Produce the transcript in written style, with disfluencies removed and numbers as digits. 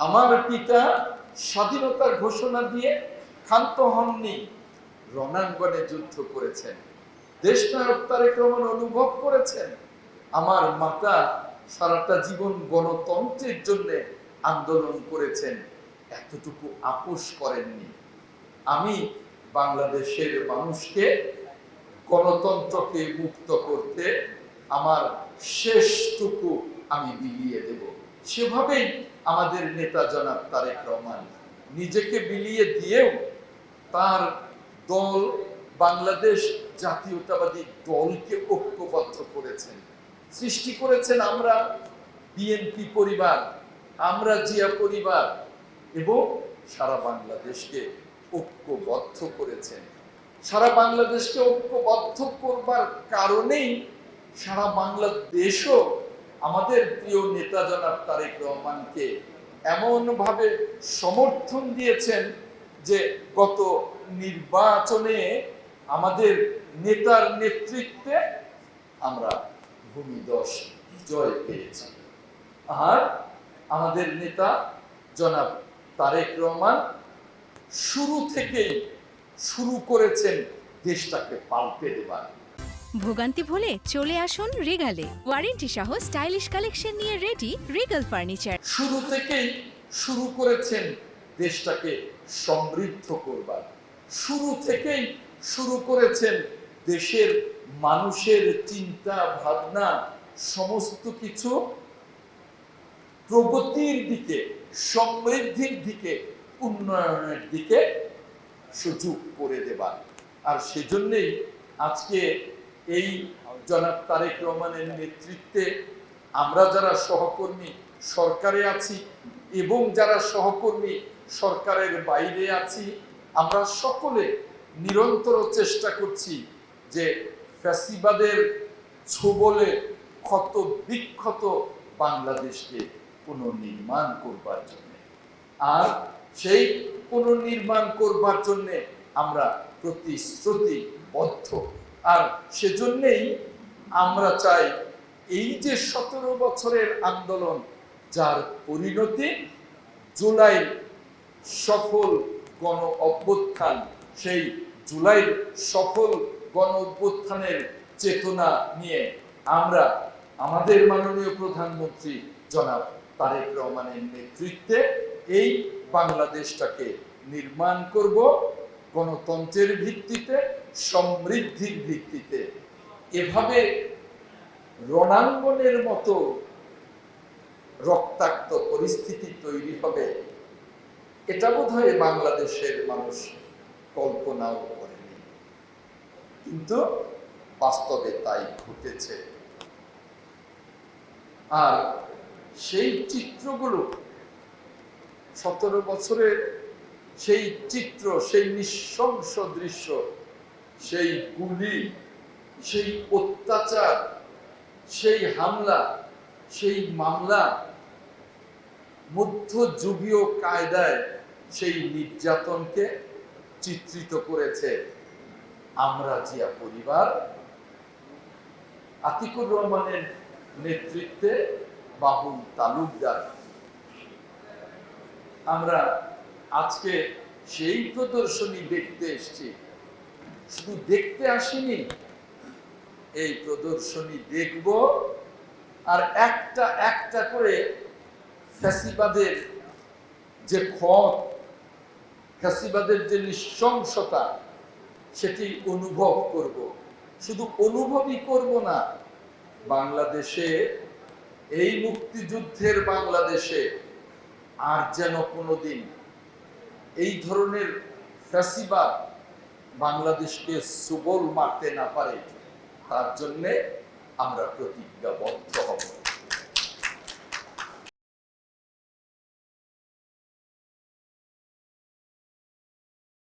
আমার পিতা স্বাধীনতার ঘোষণা দিয়ে ক্ষান্ত হননি, রণাঙ্গনে যুদ্ধ করেছেন। দেশনায়ক তারেক রহমান অনুভব করেছেন। আমার মাতা সারাটা জীবন গণতন্ত্রের জন্য আন্দোলন করেছেন, এতটুকু আপোষ করেননি। আমি বাংলাদেশের মানুষকে গণতন্ত্রকে মুক্ত করতে আমার শেষটুকু আমি বিলিয়ে দেব। সেভাবেই আমাদের নেতা জনাব তারেক রহমান নিজেকে বিলিয়ে দিয়েও তার দল বাংলাদেশ জাতীয়তাবাদী দলকে ঐক্যবদ্ধ করেছেন, সৃষ্টি করেছেন। আমরা বিএনপি পরিবার, আমরা জিয়া পরিবার, এবং সারা বাংলাদেশকে ঐক্যবদ্ধ করেছেন। সারা বাংলাদেশকে ঐক্যবদ্ধ করবার কারণেই সারা বাংলাদেশও আমাদের প্রিয় নেতা জনাব তারেক রহমানকে এমনভাবে সমর্থন দিয়েছেন যে গত নির্বাচনে আমাদের নেতার নেতৃত্বে আমরা ভূমিধস জয় পেয়েছি। আর আমাদের নেতা জনাব তারেক রহমান শুরু থেকেই শুরু করেছেন দেশটাকে পাল্টে দেবার। ভোগান্তি ভুলে চলে আসুন রিগালে, ওয়ারেন্টি সহ স্টাইলিশ কালেকশন নিয়ে রেডি রিগাল ফার্নিচার। শুরু থেকেই শুরু করেছেন দেশটাকে সমৃদ্ধ করবার। শুরু থেকেই শুরু করেছেন দেশের মানুষের চিন্তা ভাবনা সমস্ত কিছু প্রগতির দিকে, সমৃদ্ধির দিকে, উন্নয়নের দিকে সুযোগ করে দেবার। আর সেজন্যই আজকে এই জনাব তারেক রহমানের নেতৃত্বে আমরা যারা সহকর্মী সরকারে আছি এবং যারা সহকর্মী সরকারের বাইরে আছি, আমরা সকলে নিরন্তর চেষ্টা করছি যে ফ্যাসিবাদের ছোবলে ক্ষত বিক্ষত বাংলাদেশকে পুনর্নির্মাণ করবার জন্য। আর সেই পুনর্নির্মাণ করবার জন্য আমরা প্রতিশ্রুতিবদ্ধ। আর সেজন্যই আমরা চাই এই যে 17 বছরের আন্দোলন, যার পরিণতি জুলাইয়ের সফল গণ অভ্যুত্থান, সেই জুলাইয়ের সফল গণ অভ্যুত্থানের চেতনা নিয়ে আমরা আমাদের মাননীয় প্রধানমন্ত্রী জনাব তারেক রহমানের নেতৃত্বে এই বাংলাদেশটাকে নির্মাণ করব গণতন্ত্রের ভিত্তিতে, সমৃদ্ধির ভিত্তিতে। এভাবে রণাঙ্গনের মতো রক্তাক্ত পরিস্থিতি তৈরি হবে, এটা বোধহয় বাংলাদেশের মানুষ কল্পনাও করেনি, কিন্তু বাস্তবে তাই ঘটেছে। আর সেই চিত্রগুলো 17 বছরের সেই চিত্র, সেই নৃশংস দৃশ্য, সেই গুলি, সেই অত্যাচার, সেই হামলা, সেই মামলা, মধ্যযুগীয় কায়দায় সেই নির্যাতনকে চিত্রিত করেছে আমরা জিয়া পরিবার, আতিকুর রহমানের নেতৃত্বে বাবুল তালুকদার। আমরা আজকে সেই প্রদর্শনী দেখতে এসেছি। শুধু দেখতে আসিনি, এই প্রদর্শনী দেখব আর একটা একটা করে ফ্যাসিবাদের যে ক্ষত, ফ্যাসিবাদের যে নৃশংসতা, সেটি অনুভব করব। শুধু অনুভবই করব না, বাংলাদেশে এই মুক্তিযুদ্ধের বাংলাদেশে আর যেন কোনোদিন এই ধরনের ফ্যাসিবাদ বাংলাদেশকে সুবল মারতে না পারে, তার জন্যে আমরা প্রতিজ্ঞাবদ্ধ হব।